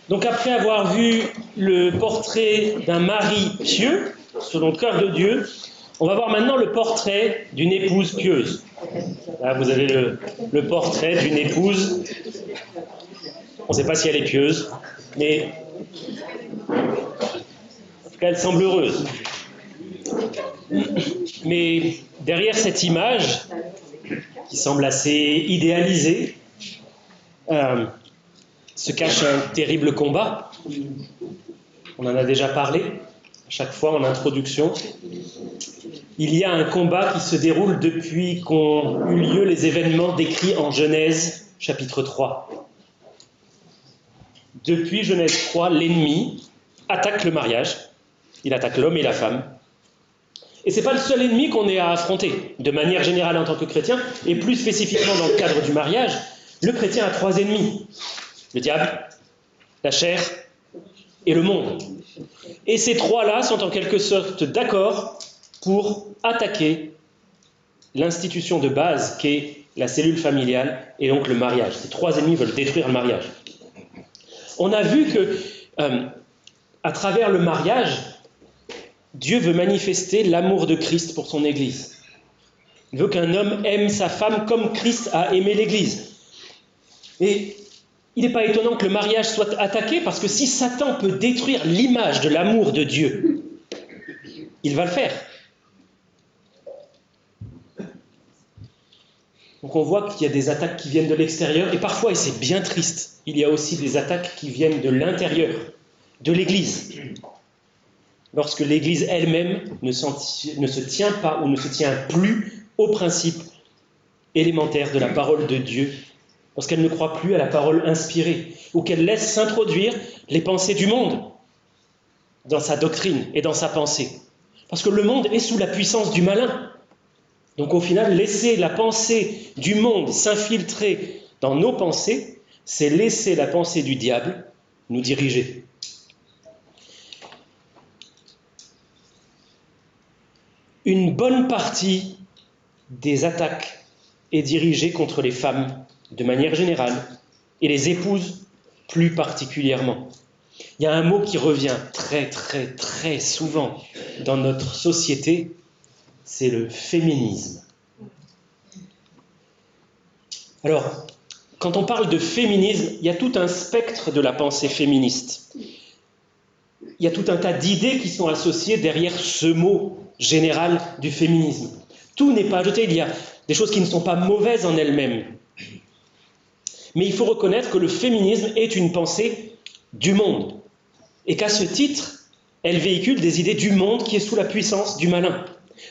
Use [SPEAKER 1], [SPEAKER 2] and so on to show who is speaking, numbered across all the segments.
[SPEAKER 1] Donc après avoir vu le portrait d'un mari pieux, selon le cœur de Dieu, on va voir maintenant le portrait d'une épouse pieuse. Là, vous avez le portrait d'une épouse. On ne sait pas si elle est pieuse, mais en tout cas, elle semble heureuse. Mais derrière cette image, qui semble assez idéalisée, se cache un terrible combat. On en a déjà parlé à chaque fois en introduction. Il y a un combat qui se déroule depuis qu'ont eu lieu les événements décrits en Genèse chapitre 3. Depuis Genèse 3, l'ennemi attaque le mariage. Il attaque l'homme et la femme. Et ce n'est pas le seul ennemi qu'on ait à affronter. De manière générale en tant que chrétien, et plus spécifiquement dans le cadre du mariage, le chrétien a 3 ennemis. Le diable, la chair et le monde. Et ces 3-là sont en quelque sorte d'accord pour attaquer l'institution de base qu'est la cellule familiale et donc le mariage. Ces 3 ennemis veulent détruire le mariage. On a vu que, à travers le mariage, Dieu veut manifester l'amour de Christ pour son Église. Il veut qu'un homme aime sa femme comme Christ a aimé l'Église. Et il n'est pas étonnant que le mariage soit attaqué, parce que si Satan peut détruire l'image de l'amour de Dieu, il va le faire. Donc on voit qu'il y a des attaques qui viennent de l'extérieur, et parfois, et c'est bien triste, il y a aussi des attaques qui viennent de l'intérieur, de l'Église. Lorsque l'Église elle-même ne se tient pas ou ne se tient plus aux principes élémentaires de la parole de Dieu, lorsqu'elle ne croit plus à la parole inspirée, ou qu'elle laisse s'introduire les pensées du monde dans sa doctrine et dans sa pensée. Parce que le monde est sous la puissance du malin. Donc au final, laisser la pensée du monde s'infiltrer dans nos pensées, c'est laisser la pensée du diable nous diriger. Une bonne partie des attaques est dirigée contre les femmes de manière générale et les épouses plus particulièrement. Il y a un mot qui revient très très très souvent dans notre société, c'est le féminisme. Alors, quand on parle de féminisme, il y a tout un spectre de la pensée féministe. Il y a tout un tas d'idées qui sont associées derrière ce mot général du féminisme. Tout n'est pas jeté, il y a des choses qui ne sont pas mauvaises en elles-mêmes. Mais il faut reconnaître que le féminisme est une pensée du monde. Et qu'à ce titre, elle véhicule des idées du monde qui est sous la puissance du malin.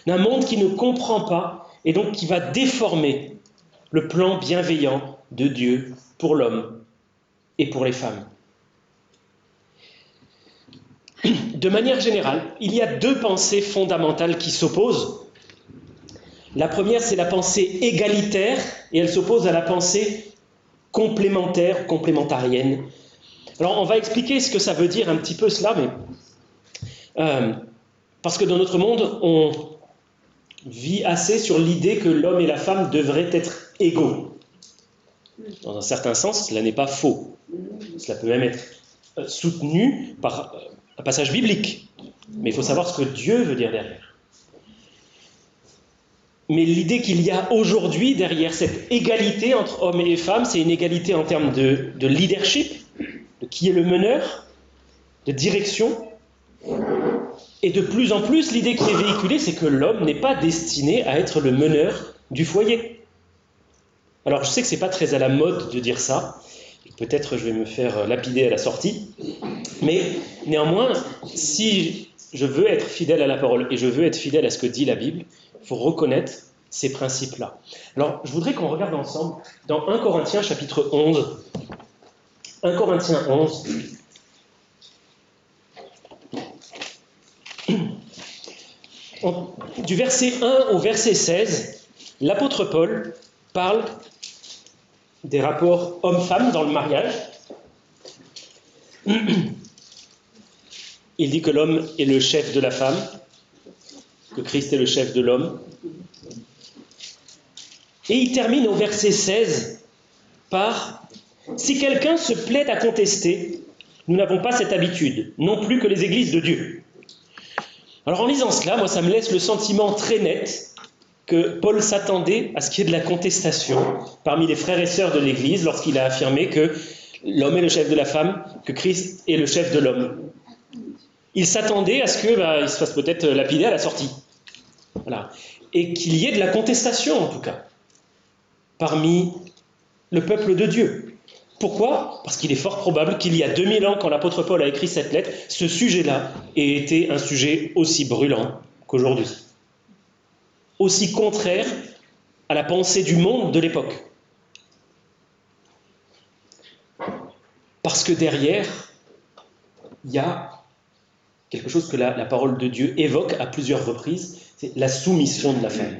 [SPEAKER 1] D'un monde qui ne comprend pas et donc qui va déformer le plan bienveillant de Dieu pour l'homme et pour les femmes. De manière générale, il y a 2 pensées fondamentales qui s'opposent. La première, c'est la pensée égalitaire, et elle s'oppose à la pensée complémentaire, complémentarienne. Alors, on va expliquer ce que ça veut dire un petit peu cela, mais parce que dans notre monde, on vit assez sur l'idée que l'homme et la femme devraient être égaux. Dans un certain sens, cela n'est pas faux. Cela peut même être soutenu par un passage biblique. Mais il faut savoir ce que Dieu veut dire derrière. Mais l'idée qu'il y a aujourd'hui derrière cette égalité entre hommes et femmes, c'est une égalité en termes de leadership, de qui est le meneur, de direction. Et de plus en plus, l'idée qui est véhiculée, c'est que l'homme n'est pas destiné à être le meneur du foyer. Alors je sais que ce n'est pas très à la mode de dire ça, peut-être je vais me faire lapider à la sortie, mais néanmoins, si je veux être fidèle à la parole et je veux être fidèle à ce que dit la Bible, il faut reconnaître ces principes-là. Alors, je voudrais qu'on regarde ensemble dans 1 Corinthiens chapitre 11. 1 Corinthiens 11. Du verset 1 au verset 16, l'apôtre Paul parle des rapports homme-femme dans le mariage. Il dit que l'homme est le chef de la femme, que Christ est le chef de l'homme. Et il termine au verset 16 par Si quelqu'un se plaît à contester, nous n'avons pas cette habitude, non plus que les églises de Dieu. Alors en lisant cela, moi ça me laisse le sentiment très net que Paul s'attendait à ce qu'il y ait de la contestation parmi les frères et sœurs de l'Église lorsqu'il a affirmé que l'homme est le chef de la femme, que Christ est le chef de l'homme. Il s'attendait à ce qu'il se fasse peut-être lapider à la sortie. Voilà. Et qu'il y ait de la contestation en tout cas, parmi le peuple de Dieu. Pourquoi ? Parce qu'il est fort probable qu'il y a 2000 ans, quand l'apôtre Paul a écrit cette lettre, ce sujet-là ait été un sujet aussi brûlant qu'aujourd'hui. Aussi contraire à la pensée du monde de l'époque. Parce que derrière, il y a quelque chose que la parole de Dieu évoque à plusieurs reprises, c'est la soumission de la femme.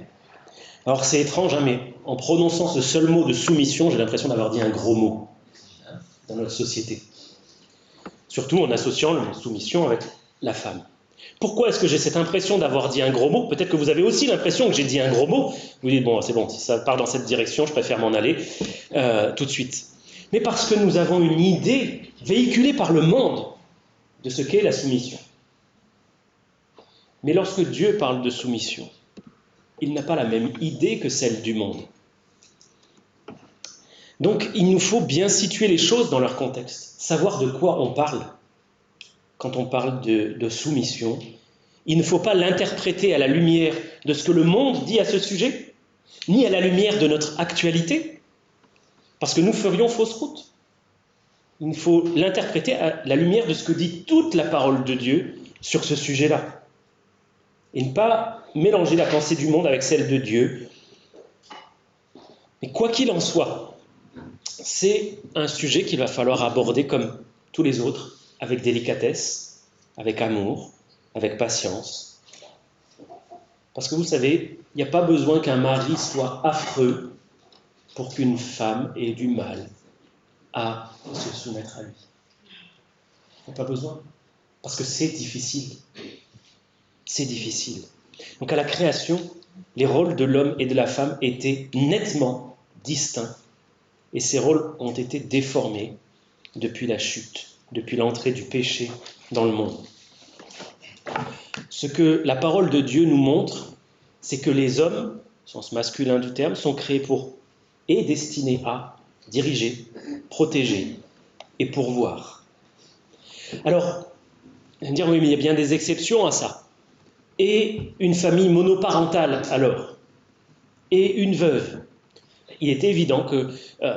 [SPEAKER 1] Alors c'est étrange, mais en prononçant ce seul mot de soumission, j'ai l'impression d'avoir dit un gros mot dans notre société. Surtout en associant la soumission avec la femme. Pourquoi est-ce que j'ai cette impression d'avoir dit un gros mot ? Peut-être que vous avez aussi l'impression que j'ai dit un gros mot. Vous dites, bon, c'est bon, si ça part dans cette direction, je préfère m'en aller tout de suite. Mais parce que nous avons une idée véhiculée par le monde de ce qu'est la soumission. Mais lorsque Dieu parle de soumission, il n'a pas la même idée que celle du monde. Donc, il nous faut bien situer les choses dans leur contexte, savoir de quoi on parle. Quand on parle de soumission, il ne faut pas l'interpréter à la lumière de ce que le monde dit à ce sujet, ni à la lumière de notre actualité, parce que nous ferions fausse route. Il faut l'interpréter à la lumière de ce que dit toute la parole de Dieu sur ce sujet-là. Et ne pas mélanger la pensée du monde avec celle de Dieu. Mais quoi qu'il en soit, c'est un sujet qu'il va falloir aborder comme tous les autres, avec délicatesse, avec amour, avec patience. Parce que vous savez, il n'y a pas besoin qu'un mari soit affreux pour qu'une femme ait du mal à se soumettre à lui. Il n'y a pas besoin. Parce que c'est difficile. C'est difficile. Donc à la création, les rôles de l'homme et de la femme étaient nettement distincts. Et ces rôles ont été déformés depuis la chute, depuis l'entrée du péché dans le monde. Ce que la parole de Dieu nous montre, c'est que les hommes, au sens masculin du terme, sont créés pour et destinés à diriger, protéger et pourvoir. Alors, vous allez me dire, oui, mais il y a bien des exceptions à ça. Et une famille monoparentale, alors, et une veuve. Il est évident que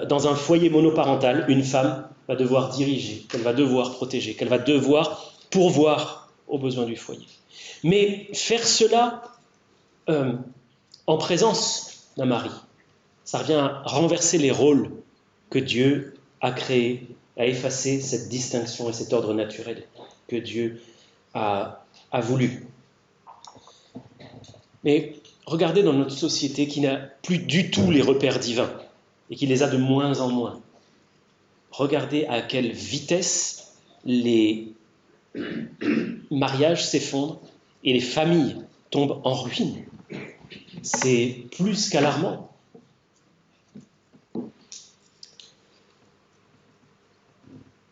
[SPEAKER 1] dans un foyer monoparental, une femme va devoir diriger, qu'elle va devoir protéger, qu'elle va devoir pourvoir aux besoins du foyer. Mais faire cela en présence d'un mari, ça revient à renverser les rôles que Dieu a créés, à effacer cette distinction et cet ordre naturel que Dieu a voulu. Mais regardez dans notre société qui n'a plus du tout les repères divins et qui les a de moins en moins. Regardez à quelle vitesse les mariages s'effondrent et les familles tombent en ruine. C'est plus qu'alarmant.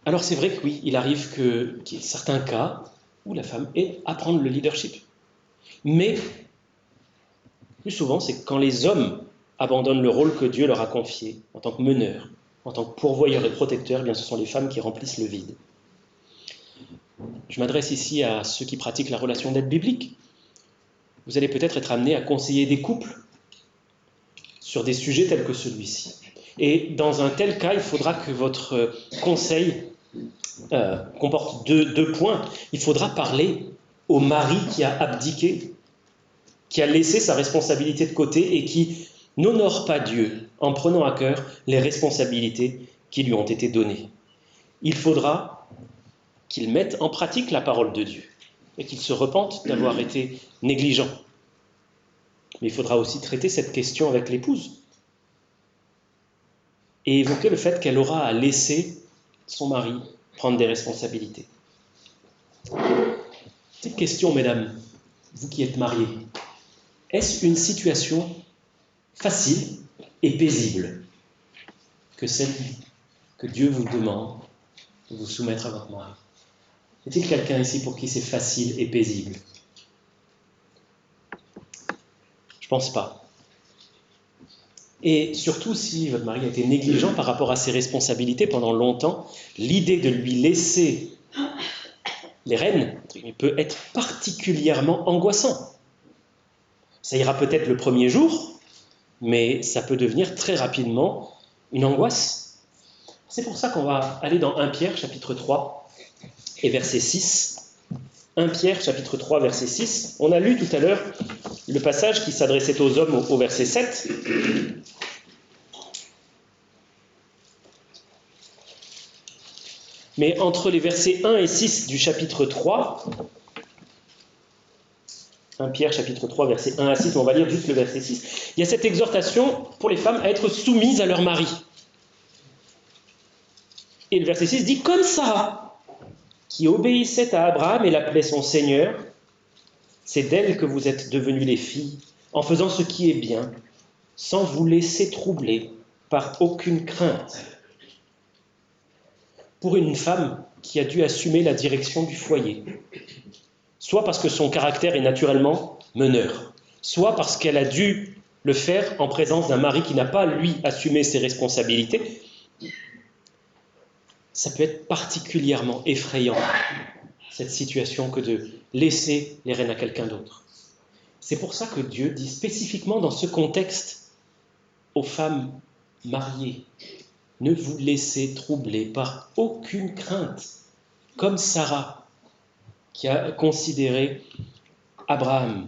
[SPEAKER 1] Alors c'est vrai que oui, il arrive qu'il y ait certains cas où la femme ait à prendre le leadership. Mais plus souvent, c'est quand les hommes abandonnent le rôle que Dieu leur a confié en tant que meneurs, en tant que pourvoyeurs et protecteurs, eh bien ce sont les femmes qui remplissent le vide. Je m'adresse ici à ceux qui pratiquent la relation d'aide biblique. Vous allez peut-être être amenés à conseiller des couples sur des sujets tels que celui-ci. Et dans un tel cas, il faudra que votre conseil comporte deux points. Il faudra parler au mari qui a abdiqué, qui a laissé sa responsabilité de côté et qui n'honore pas Dieu en prenant à cœur les responsabilités qui lui ont été données. Il faudra qu'il mette en pratique la parole de Dieu et qu'il se repente d'avoir été négligent. Mais il faudra aussi traiter cette question avec l'épouse et évoquer le fait qu'elle aura à laisser son mari prendre des responsabilités. Petite question, mesdames, vous qui êtes mariées. Est-ce une situation facile et paisible que celle que Dieu vous demande de vous soumettre à votre mari? Est-il quelqu'un ici pour qui c'est facile et paisible? Je ne pense pas. Et surtout, si votre mari a été négligent par rapport à ses responsabilités pendant longtemps, l'idée de lui laisser les rênes peut être particulièrement angoissant. Ça ira peut-être le premier jour, mais ça peut devenir très rapidement une angoisse. C'est pour ça qu'on va aller dans 1 Pierre, chapitre 3, et verset 6. 1 Pierre, chapitre 3, verset 6. On a lu tout à l'heure le passage qui s'adressait aux hommes au verset 7. Mais entre les versets 1 et 6 du chapitre 3, 1 Pierre chapitre 3, versets 1 à 6, on va lire juste le verset 6, il y a cette exhortation pour les femmes à être soumises à leur mari. Et le verset 6 dit « Comme Sarah, qui obéissait à Abraham et l'appelait son Seigneur, c'est d'elle que vous êtes devenues les filles, en faisant ce qui est bien, sans vous laisser troubler par aucune crainte. » Pour une femme qui a dû assumer la direction du foyer, soit parce que son caractère est naturellement meneur, soit parce qu'elle a dû le faire en présence d'un mari qui n'a pas, lui, assumé ses responsabilités, ça peut être particulièrement effrayant, cette situation, que de laisser les rênes à quelqu'un d'autre. C'est pour ça que Dieu dit spécifiquement dans ce contexte aux femmes mariées, ne vous laissez troubler par aucune crainte, comme Sarah, qui a considéré Abraham.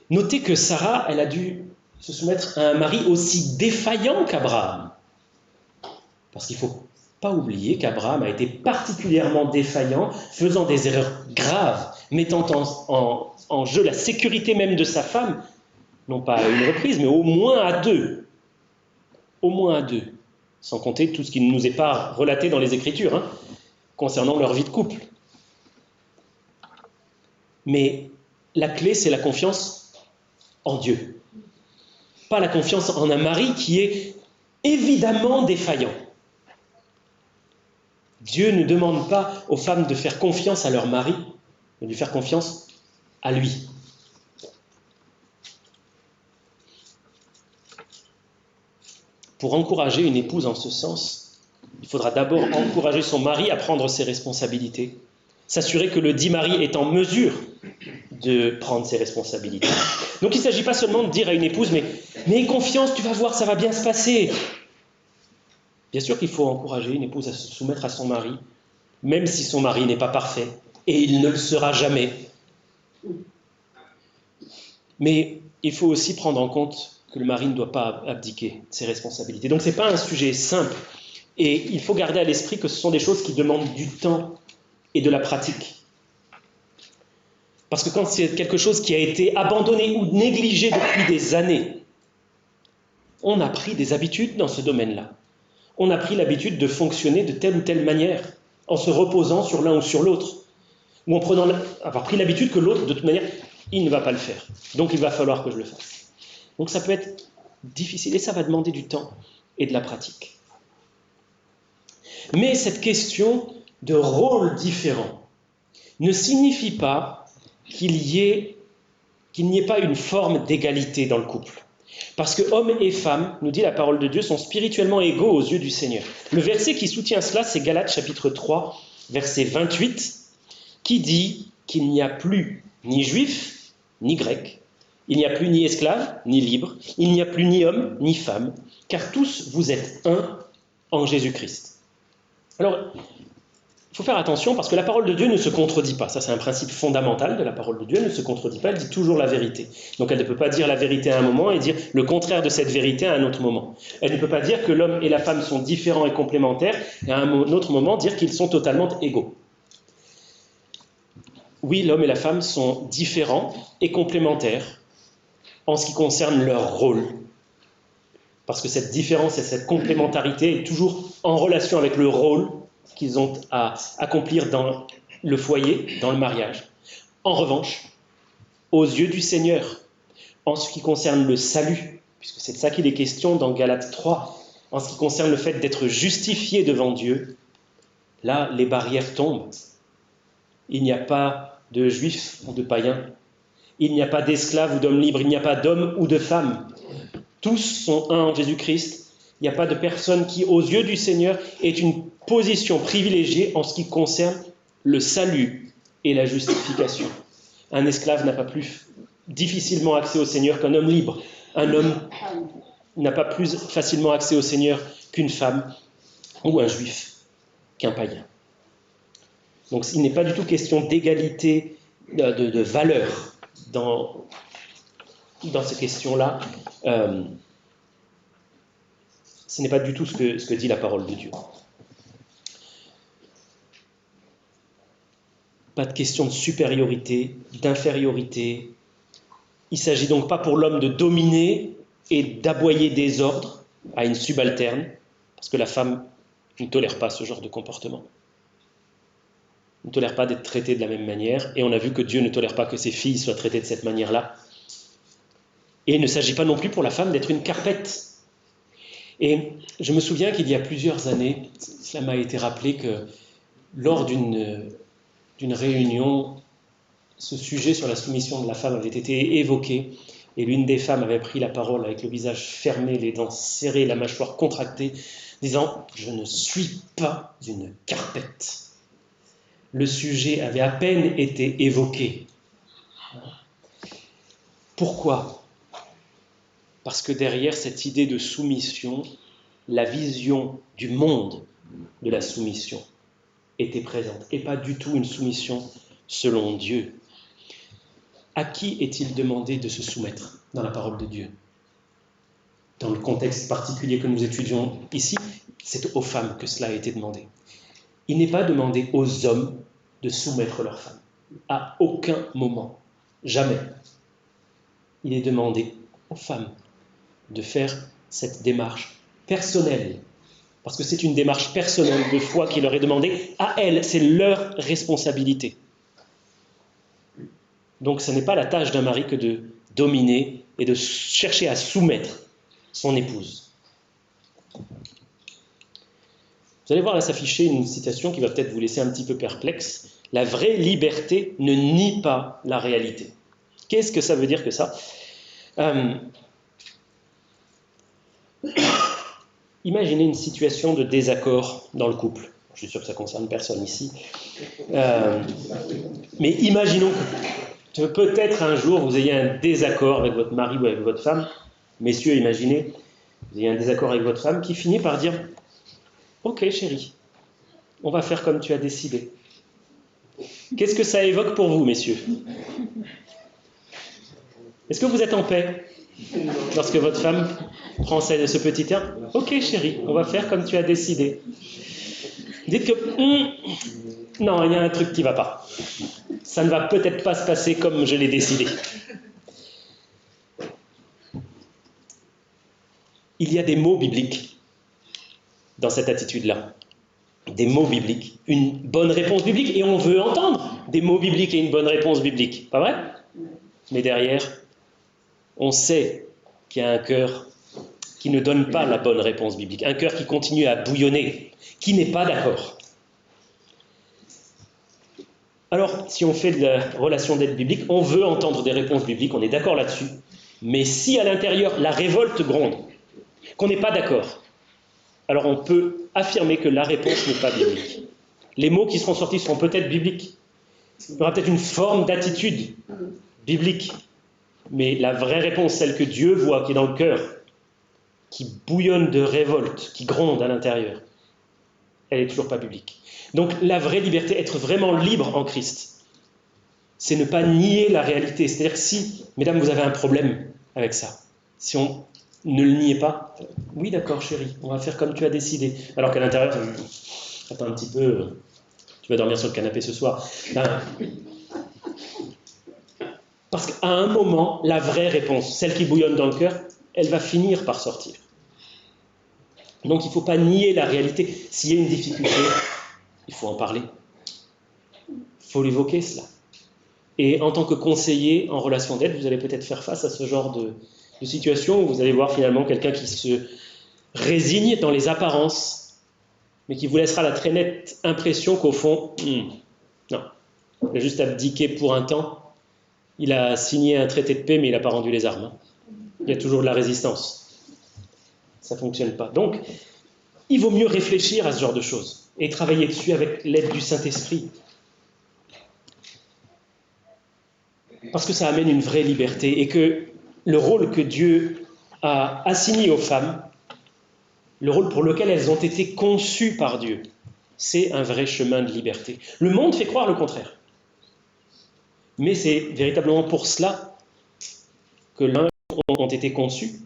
[SPEAKER 1] Notez que Sarah, elle a dû se soumettre à un mari aussi défaillant qu'Abraham. Parce qu'il ne faut pas oublier qu'Abraham a été particulièrement défaillant, faisant des erreurs graves, mettant en jeu la sécurité même de sa femme, non pas à une reprise, mais au moins à deux. Au moins à deux. Sans compter tout ce qui ne nous est pas relaté dans les Écritures, concernant leur vie de couple. Mais la clé, c'est la confiance en Dieu. Pas la confiance en un mari qui est évidemment défaillant. Dieu ne demande pas aux femmes de faire confiance à leur mari, mais de faire confiance à lui. Pour encourager une épouse en ce sens, il faudra d'abord encourager son mari à prendre ses responsabilités, s'assurer que le dit mari est en mesure de prendre ses responsabilités. Donc il ne s'agit pas seulement de dire à une épouse « mais aie confiance, tu vas voir, ça va bien se passer ». Bien sûr qu'il faut encourager une épouse à se soumettre à son mari, même si son mari n'est pas parfait, et il ne le sera jamais. Mais il faut aussi prendre en compte que le mari ne doit pas abdiquer de ses responsabilités. Donc ce n'est pas un sujet simple, et il faut garder à l'esprit que ce sont des choses qui demandent du temps et de la pratique. Parce que quand c'est quelque chose qui a été abandonné ou négligé depuis des années, on a pris des habitudes dans ce domaine-là. On a pris l'habitude de fonctionner de telle ou telle manière, en se reposant sur l'un ou sur l'autre, ou en avoir pris l'habitude que l'autre, de toute manière, il ne va pas le faire. Donc il va falloir que je le fasse. Donc ça peut être difficile et ça va demander du temps et de la pratique. Mais cette question de rôle différent ne signifie pas qu'il n'y ait pas une forme d'égalité dans le couple. Parce que hommes et femmes, nous dit la parole de Dieu, sont spirituellement égaux aux yeux du Seigneur. Le verset qui soutient cela, c'est Galates chapitre 3, verset 28, qui dit qu'il n'y a plus ni juif, ni grec, il n'y a plus ni esclave, ni libre, il n'y a plus ni homme, ni femme, car tous vous êtes un en Jésus-Christ. Alors, il faut faire attention parce que la parole de Dieu ne se contredit pas. Ça, c'est un principe fondamental de la parole de Dieu, elle ne se contredit pas, elle dit toujours la vérité. Donc elle ne peut pas dire la vérité à un moment et dire le contraire de cette vérité à un autre moment. Elle ne peut pas dire que l'homme et la femme sont différents et complémentaires et à un autre moment dire qu'ils sont totalement égaux. Oui, l'homme et la femme sont différents et complémentaires en ce qui concerne leur rôle. Parce que cette différence et cette complémentarité est toujours en relation avec le rôle qu'ils ont à accomplir dans le foyer, dans le mariage. En revanche, aux yeux du Seigneur, en ce qui concerne le salut, puisque c'est de ça qu'il est question dans Galates 3, en ce qui concerne le fait d'être justifié devant Dieu, là, les barrières tombent. Il n'y a pas de juifs ou de païens. Il n'y a pas d'esclaves ou d'hommes libres. Il n'y a pas d'hommes ou de femmes. Tous sont un en Jésus-Christ. Il n'y a pas de personne qui, aux yeux du Seigneur, ait une position privilégiée en ce qui concerne le salut et la justification. Un esclave n'a pas plus difficilement accès au Seigneur qu'un homme libre. Un homme n'a pas plus facilement accès au Seigneur qu'une femme ou un juif qu'un païen. Donc il n'est pas du tout question d'égalité de valeur dans ces questions-là. Ce n'est pas du tout ce que dit la parole de Dieu. Pas de question de supériorité, d'infériorité. Il ne s'agit donc pas pour l'homme de dominer et d'aboyer des ordres à une subalterne, parce que la femme ne tolère pas ce genre de comportement. Ne tolère pas d'être traitée de la même manière, et on a vu que Dieu ne tolère pas que ses filles soient traitées de cette manière-là. Et il ne s'agit pas non plus pour la femme d'être une carpette. Et je me souviens qu'il y a plusieurs années, cela m'a été rappelé que lors d'une réunion, ce sujet sur la soumission de la femme avait été évoqué, et l'une des femmes avait pris la parole avec le visage fermé, les dents serrées, la mâchoire contractée, disant « Je ne suis pas une carpette ». Le sujet avait à peine été évoqué. Pourquoi ? Parce que derrière cette idée de soumission, la vision du monde de la soumission était présente, et pas du tout une soumission selon Dieu. À qui est-il demandé de se soumettre dans la parole de Dieu ? Dans le contexte particulier que nous étudions ici, c'est aux femmes que cela a été demandé. Il n'est pas demandé aux hommes de soumettre leurs femmes. À aucun moment. Jamais. Il est demandé aux femmes de faire cette démarche personnelle. Parce que c'est une démarche personnelle de foi qui leur est demandée. À elles, c'est leur responsabilité. Donc ce n'est pas la tâche d'un mari que de dominer et de chercher à soumettre son épouse. Vous allez voir là s'afficher une citation qui va peut-être vous laisser un petit peu perplexe. La vraie liberté ne nie pas la réalité. Qu'est-ce que ça veut dire que ça ? Imaginez une situation de désaccord dans le couple. Je suis sûr que ça ne concerne personne ici. Mais imaginons que peut-être un jour vous ayez un désaccord avec votre mari ou avec votre femme. Messieurs, imaginez, vous ayez un désaccord avec votre femme qui finit par dire « Ok chérie, on va faire comme tu as décidé ». Qu'est-ce que ça évoque pour vous, messieurs ? Est-ce que vous êtes en paix lorsque votre femme prend ce petit air ? Ok chérie, on va faire comme tu as décidé. Dites que non, il y a un truc qui ne va pas. Ça ne va peut-être pas se passer comme je l'ai décidé. Il y a des mots bibliques dans cette attitude-là. Des mots bibliques, une bonne réponse biblique, et on veut entendre des mots bibliques et une bonne réponse biblique, pas vrai ? Mais derrière, on sait qu'il y a un cœur qui ne donne pas la bonne réponse biblique, un cœur qui continue à bouillonner, qui n'est pas d'accord. Alors, si on fait de la relation d'aide biblique, on veut entendre des réponses bibliques, on est d'accord là-dessus, mais si à l'intérieur la révolte gronde, qu'on n'est pas d'accord, alors on peut affirmer que la réponse n'est pas biblique. Les mots qui seront sortis seront peut-être bibliques. Il y aura peut-être une forme d'attitude biblique. Mais la vraie réponse, celle que Dieu voit, qui est dans le cœur, qui bouillonne de révolte, qui gronde à l'intérieur, elle n'est toujours pas biblique. Donc la vraie liberté, être vraiment libre en Christ, c'est ne pas nier la réalité. C'est-à-dire que si, mesdames, vous avez un problème avec ça, si on ne le niez pas, oui d'accord chérie, on va faire comme tu as décidé. Alors qu'à l'intérieur, attends un petit peu, tu vas dormir sur le canapé ce soir. Parce qu'à un moment, la vraie réponse, celle qui bouillonne dans le cœur, elle va finir par sortir. Donc il ne faut pas nier la réalité. S'il y a une difficulté, il faut en parler. Il faut l'évoquer cela. Et en tant que conseiller en relation d'aide, vous allez peut-être faire face à ce genre de situation où vous allez voir finalement quelqu'un qui se résigne dans les apparences, mais qui vous laissera la très nette impression qu'au fond, non, il a juste abdiqué pour un temps, il a signé un traité de paix, mais il n'a pas rendu les armes. Il y a toujours de la résistance. Ça ne fonctionne pas. Donc, il vaut mieux réfléchir à ce genre de choses et travailler dessus avec l'aide du Saint-Esprit. Parce que ça amène une vraie liberté et que le rôle que Dieu a assigné aux femmes, le rôle pour lequel elles ont été conçues par Dieu, c'est un vrai chemin de liberté. Le monde fait croire le contraire. Mais c'est véritablement pour cela que l'un ont été conçus.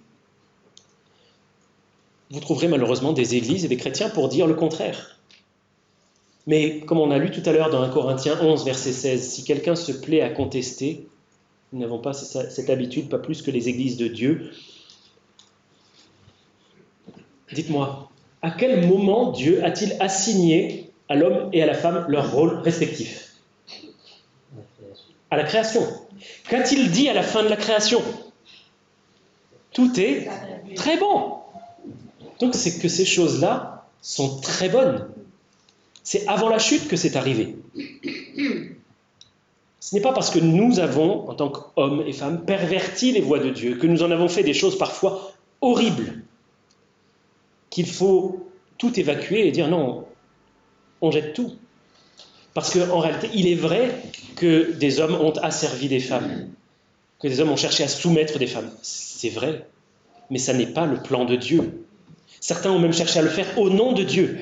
[SPEAKER 1] Vous trouverez malheureusement des églises et des chrétiens pour dire le contraire. Mais comme on a lu tout à l'heure dans 1 Corinthiens 11, verset 16, si quelqu'un se plaît à contester, nous n'avons pas cette habitude, pas plus que les églises de Dieu. Dites-moi, à quel moment Dieu a-t-il assigné à l'homme et à la femme leur rôle respectif? À la création. Qu'a-t-il dit à la fin de la création? Tout est très bon. Donc c'est que ces choses-là sont très bonnes. C'est avant la chute que c'est arrivé. Ce n'est pas parce que nous avons, en tant qu'hommes et femmes, perverti les voies de Dieu, que nous en avons fait des choses parfois horribles, qu'il faut tout évacuer et dire non, on jette tout. Parce qu'en réalité, il est vrai que des hommes ont asservi des femmes, que des hommes ont cherché à soumettre des femmes. C'est vrai, mais ça n'est pas le plan de Dieu. Certains ont même cherché à le faire au nom de Dieu,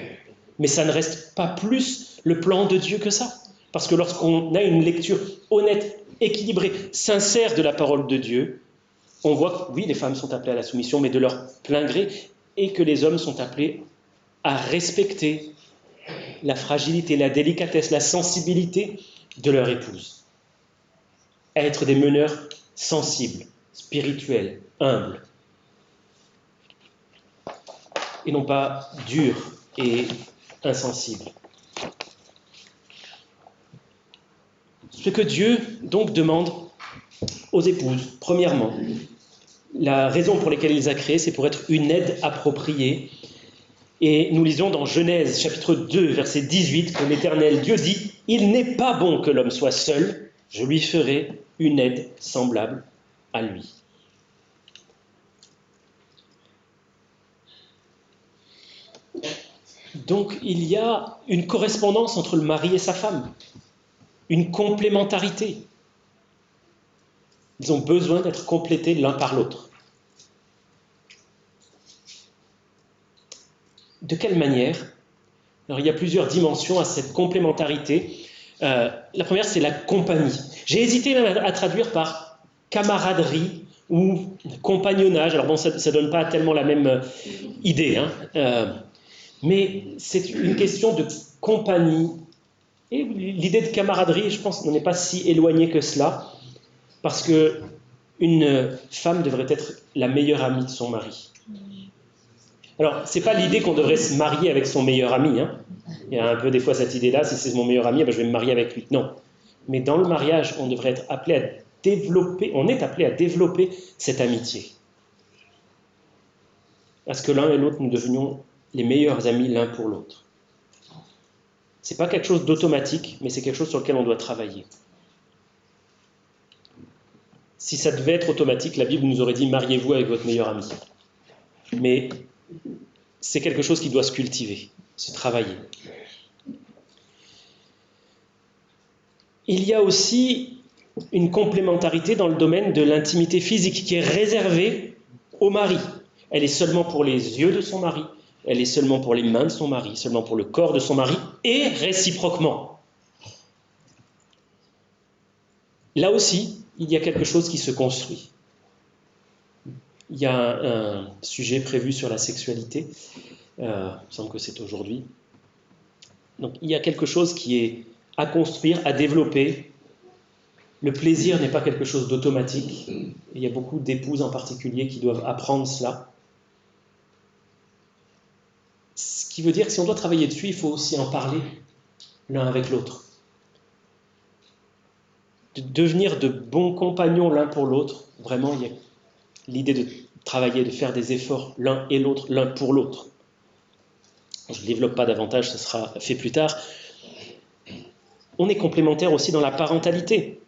[SPEAKER 1] mais ça ne reste pas plus le plan de Dieu que ça. Parce que lorsqu'on a une lecture honnête, équilibrée, sincère de la parole de Dieu, on voit que oui, les femmes sont appelées à la soumission, mais de leur plein gré, et que les hommes sont appelés à respecter la fragilité, la délicatesse, la sensibilité de leur épouse. À être des meneurs sensibles, spirituels, humbles, et non pas durs et insensibles. Ce que Dieu donc demande aux épouses, premièrement, la raison pour laquelle il les a créées, c'est pour être une aide appropriée. Et nous lisons dans Genèse chapitre 2, verset 18, que l'Éternel Dieu dit « Il n'est pas bon que l'homme soit seul, je lui ferai une aide semblable à lui. » Donc il y a une correspondance entre le mari et sa femme, une complémentarité. Ils ont besoin d'être complétés l'un par l'autre. De quelle manière? Alors, il y a plusieurs dimensions à cette complémentarité. La première, c'est la compagnie. J'ai hésité à traduire par camaraderie ou compagnonnage. Alors bon, ça ne donne pas tellement la même idée, mais c'est une question de compagnie. Et l'idée de camaraderie, je pense, n'en est pas si éloignée que cela, parce qu'une femme devrait être la meilleure amie de son mari. Alors, ce n'est pas l'idée qu'on devrait se marier avec son meilleur ami. Il y a un peu des fois cette idée-là, si c'est mon meilleur ami, je vais me marier avec lui. Non. Mais dans le mariage, on devrait être appelé à développer, on est appelé à développer cette amitié. À ce que l'un et l'autre, nous devenions les meilleurs amis l'un pour l'autre. Ce n'est pas quelque chose d'automatique, mais c'est quelque chose sur lequel on doit travailler. Si ça devait être automatique, la Bible nous aurait dit « mariez-vous avec votre meilleur ami ». Mais c'est quelque chose qui doit se cultiver, se travailler. Il y a aussi une complémentarité dans le domaine de l'intimité physique qui est réservée au mari. Elle est seulement pour les yeux de son mari, elle est seulement pour les mains de son mari, seulement pour le corps de son mari et réciproquement. Là aussi, il y a quelque chose qui se construit. Il y a un sujet prévu sur la sexualité, il me semble que c'est aujourd'hui. Donc il y a quelque chose qui est à construire, à développer. Le plaisir n'est pas quelque chose d'automatique. Il y a beaucoup d'épouses en particulier qui doivent apprendre cela. Ce qui veut dire que si on doit travailler dessus, il faut aussi en parler l'un avec l'autre. De devenir de bons compagnons l'un pour l'autre, vraiment, il y a l'idée de travailler, de faire des efforts l'un et l'autre, l'un pour l'autre. Je ne développe pas davantage, ce sera fait plus tard. On est complémentaires aussi dans la parentalité.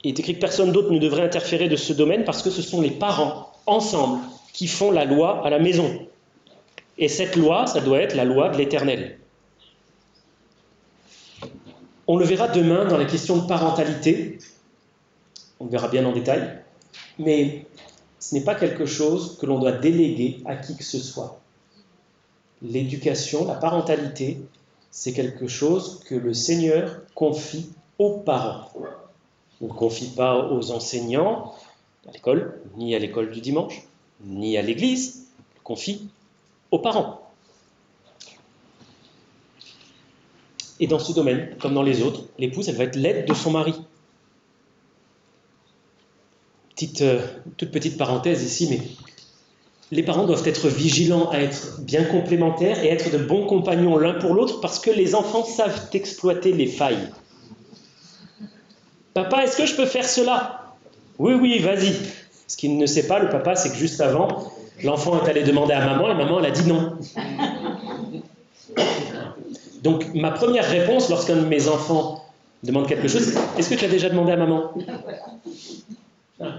[SPEAKER 1] Il est écrit que personne d'autre ne devrait interférer de ce domaine parce que ce sont les parents, ensemble, qui font la loi à la maison. Et cette loi, ça doit être la loi de l'Éternel. On le verra demain dans la question de parentalité. On le verra bien en détail. Mais ce n'est pas quelque chose que l'on doit déléguer à qui que ce soit. L'éducation, la parentalité, c'est quelque chose que le Seigneur confie aux parents. On ne confie pas aux enseignants à l'école, ni à l'école du dimanche, ni à l'église. On le confie aux parents. Et dans ce domaine, comme dans les autres, l'épouse, elle va être l'aide de son mari. Toute petite parenthèse ici, mais les parents doivent être vigilants à être bien complémentaires et être de bons compagnons l'un pour l'autre parce que les enfants savent exploiter les failles. Papa, est-ce que je peux faire cela? Oui, vas-y. Ce qu'il ne sait pas, le papa, c'est que juste avant, l'enfant est allé demander à maman et maman, elle a dit non. Donc, ma première réponse lorsqu'un de mes enfants demande quelque chose, c'est: est-ce que tu as déjà demandé à maman?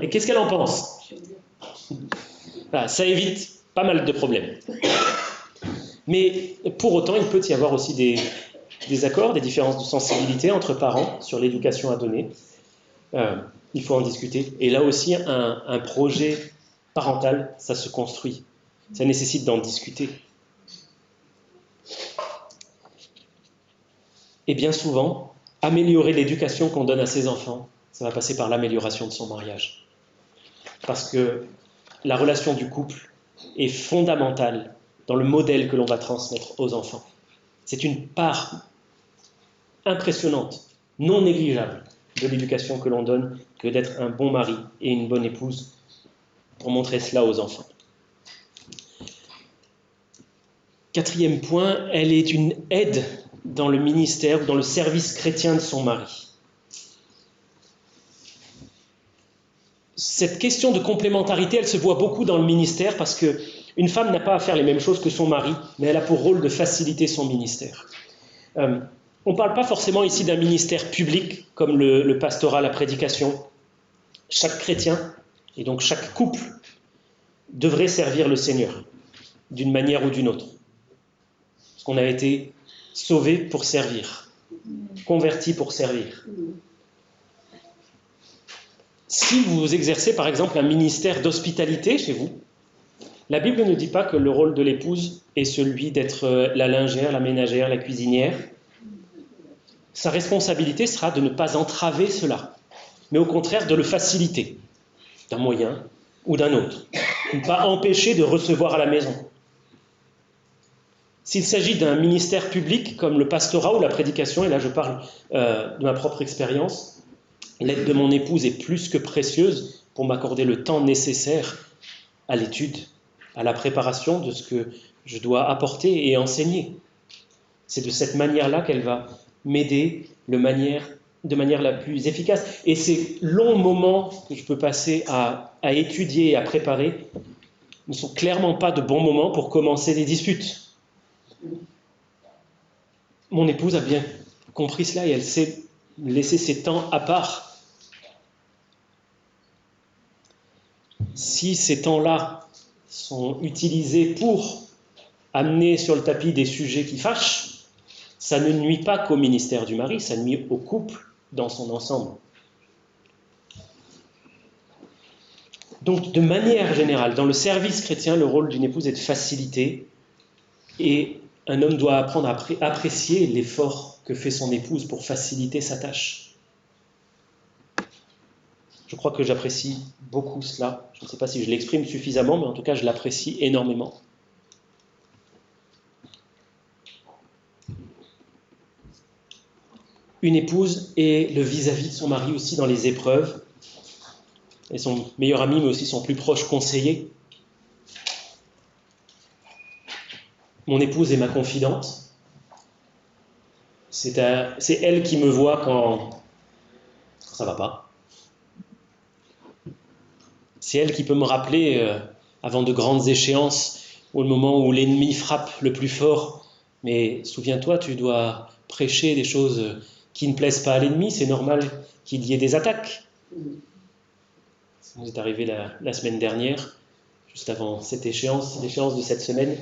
[SPEAKER 1] Et qu'est-ce qu'elle en pense? Voilà, ça évite pas mal de problèmes. Mais pour autant, il peut y avoir aussi des accords, des différences de sensibilité entre parents sur l'éducation à donner. Il faut en discuter. Et là aussi, un projet parental, ça se construit. Ça nécessite d'en discuter. Et bien souvent, améliorer l'éducation qu'on donne à ses enfants, ça va passer par l'amélioration de son mariage. Parce que la relation du couple est fondamentale dans le modèle que l'on va transmettre aux enfants. C'est une part impressionnante, non négligeable de l'éducation que l'on donne que d'être un bon mari et une bonne épouse pour montrer cela aux enfants. Quatrième point, elle est une aide dans le ministère ou dans le service chrétien de son mari. Cette question de complémentarité, elle se voit beaucoup dans le ministère parce qu'une femme n'a pas à faire les mêmes choses que son mari, mais elle a pour rôle de faciliter son ministère. On ne parle pas forcément ici d'un ministère public comme le pastorat, la prédication. Chaque chrétien, et donc chaque couple, devrait servir le Seigneur d'une manière ou d'une autre. Parce qu'on a été sauvé pour servir, converti pour servir. Si vous exercez par exemple un ministère d'hospitalité chez vous, la Bible ne dit pas que le rôle de l'épouse est celui d'être la lingère, la ménagère, la cuisinière. Sa responsabilité sera de ne pas entraver cela, mais au contraire de le faciliter, d'un moyen ou d'un autre. Ne pas empêcher de recevoir à la maison. S'il s'agit d'un ministère public comme le pastorat ou la prédication, et là je parle de ma propre expérience, l'aide de mon épouse est plus que précieuse pour m'accorder le temps nécessaire à l'étude, à la préparation de ce que je dois apporter et enseigner. C'est de cette manière-là qu'elle va m'aider de manière la plus efficace. Et ces longs moments que je peux passer à étudier et à préparer ne sont clairement pas de bons moments pour commencer des disputes. Mon épouse a bien compris cela et elle sait laisser ses temps à part. Si ces temps-là sont utilisés pour amener sur le tapis des sujets qui fâchent, ça ne nuit pas qu'au ministère du mari, ça nuit au couple dans son ensemble. Donc, de manière générale, dans le service chrétien, le rôle d'une épouse est de faciliter, et un homme doit apprendre à apprécier l'effort que fait son épouse pour faciliter sa tâche. Je crois que j'apprécie beaucoup cela. Je ne sais pas si je l'exprime suffisamment, mais en tout cas, je l'apprécie énormément. Une épouse est le vis-à-vis de son mari aussi dans les épreuves. Et son meilleur ami, mais aussi son plus proche conseiller. Mon épouse est ma confidente. C'est elle qui me voit quand ça ne va pas. C'est elle qui peut me rappeler avant de grandes échéances, au moment où l'ennemi frappe le plus fort. Mais souviens-toi, tu dois prêcher des choses qui ne plaisent pas à l'ennemi, c'est normal qu'il y ait des attaques. Ça nous est arrivé la semaine dernière, juste avant cette échéance, l'échéance de cette semaine.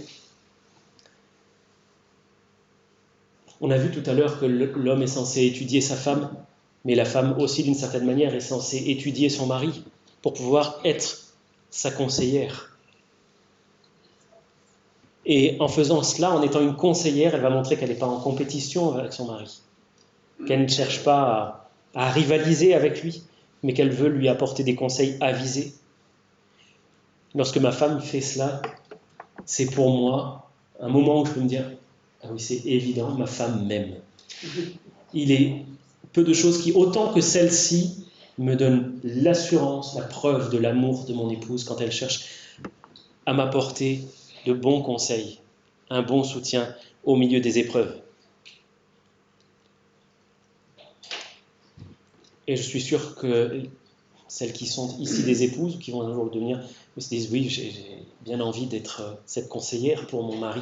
[SPEAKER 1] On a vu tout à l'heure que l'homme est censé étudier sa femme, mais la femme aussi, d'une certaine manière, est censée étudier son mari pour pouvoir être sa conseillère. Et en faisant cela, en étant une conseillère, elle va montrer qu'elle n'est pas en compétition avec son mari, qu'elle ne cherche pas à rivaliser avec lui, mais qu'elle veut lui apporter des conseils avisés. Lorsque ma femme fait cela, c'est pour moi un moment où je peux me dire « Ah oui, c'est évident, ma femme m'aime. » Il est peu de choses qui, autant que celle-ci, me donnent l'assurance, la preuve de l'amour de mon épouse quand elle cherche à m'apporter de bons conseils, un bon soutien au milieu des épreuves. Et je suis sûr que celles qui sont ici des épouses, qui vont un jour le devenir, se disent « Oui, j'ai bien envie d'être cette conseillère pour mon mari. »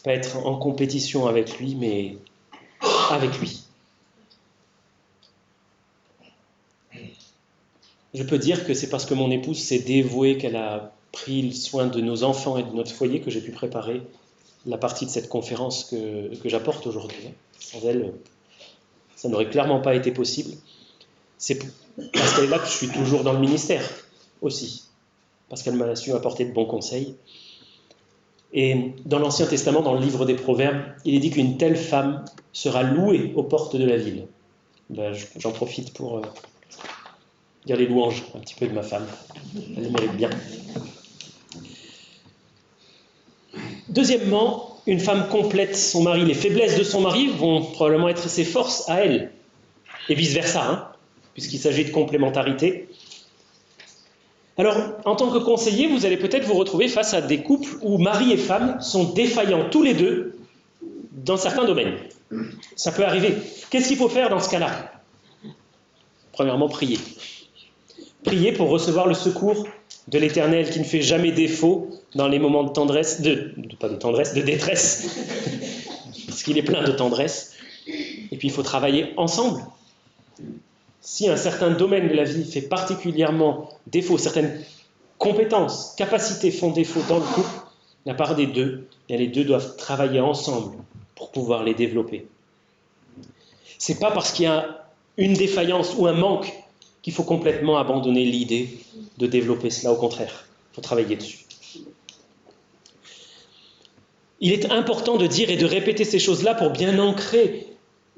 [SPEAKER 1] Pas être en compétition avec lui, mais avec lui. Je peux dire que c'est parce que mon épouse s'est dévouée, qu'elle a pris le soin de nos enfants et de notre foyer, que j'ai pu préparer la partie de cette conférence que j'apporte aujourd'hui. Sans elle, ça n'aurait clairement pas été possible. C'est parce qu'elle est là que je suis toujours dans le ministère aussi, parce qu'elle m'a su apporter de bons conseils. Et dans l'Ancien Testament, dans le livre des Proverbes, il est dit qu'une telle femme sera louée aux portes de la ville. Ben, j'en profite pour dire les louanges un petit peu de ma femme. Elle les mérite bien. Deuxièmement, une femme complète son mari. Les faiblesses de son mari vont probablement être ses forces à elle, et vice-versa, puisqu'il s'agit de complémentarité. Alors, en tant que conseiller, vous allez peut-être vous retrouver face à des couples où mari et femme sont défaillants tous les deux dans certains domaines. Ça peut arriver. Qu'est-ce qu'il faut faire dans ce cas-là? Premièrement, prier. Prier pour recevoir le secours de l'Éternel qui ne fait jamais défaut dans les moments de tendresse, de détresse, parce qu'il est plein de tendresse. Et puis il faut travailler ensemble. Si un certain domaine de la vie fait particulièrement défaut, certaines compétences, capacités font défaut dans le couple, la part des deux, bien les deux doivent travailler ensemble pour pouvoir les développer. C'est pas parce qu'il y a une défaillance ou un manque qu'il faut complètement abandonner l'idée de développer cela, au contraire, il faut travailler dessus. Il est important de dire et de répéter ces choses-là pour bien ancrer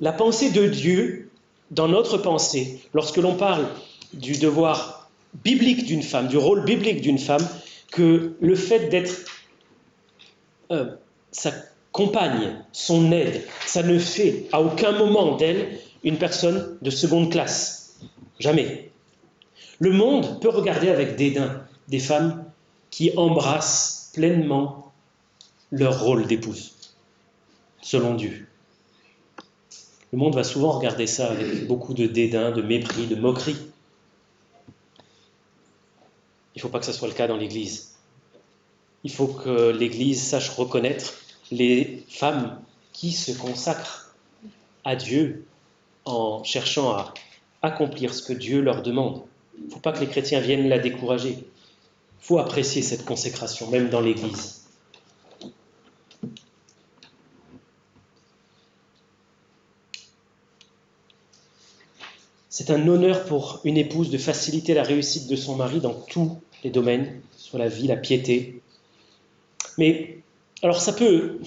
[SPEAKER 1] la pensée de Dieu dans notre pensée. Lorsque l'on parle du devoir biblique d'une femme, du rôle biblique d'une femme, que le fait d'être sa compagne, son aide, ça ne fait à aucun moment d'elle une personne de seconde classe. Jamais. Le monde peut regarder avec dédain des femmes qui embrassent pleinement leur rôle d'épouse, selon Dieu. Le monde va souvent regarder ça avec beaucoup de dédain, de mépris, de moquerie. Il ne faut pas que ça soit le cas dans l'Église. Il faut que l'Église sache reconnaître les femmes qui se consacrent à Dieu en cherchant à accomplir ce que Dieu leur demande. Il ne faut pas que les chrétiens viennent la décourager. Il faut apprécier cette consécration, même dans l'Église. C'est un honneur pour une épouse de faciliter la réussite de son mari dans tous les domaines, sur la vie, la piété. Mais, alors ça peut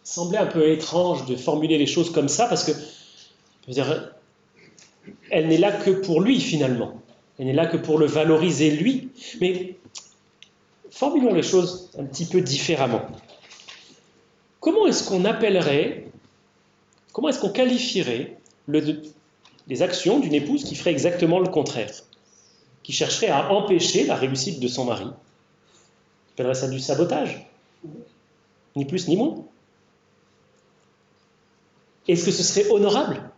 [SPEAKER 1] sembler un peu étrange de formuler les choses comme ça, parce que, je veux dire, elle n'est là que pour lui finalement. Elle n'est là que pour le valoriser lui. Mais formulons les choses un petit peu différemment. Comment est-ce qu'on appellerait, comment est-ce qu'on qualifierait les actions d'une épouse qui ferait exactement le contraire, qui chercherait à empêcher la réussite de son mari? On appellerait ça du sabotage, ni plus ni moins. Est-ce que ce serait honorable?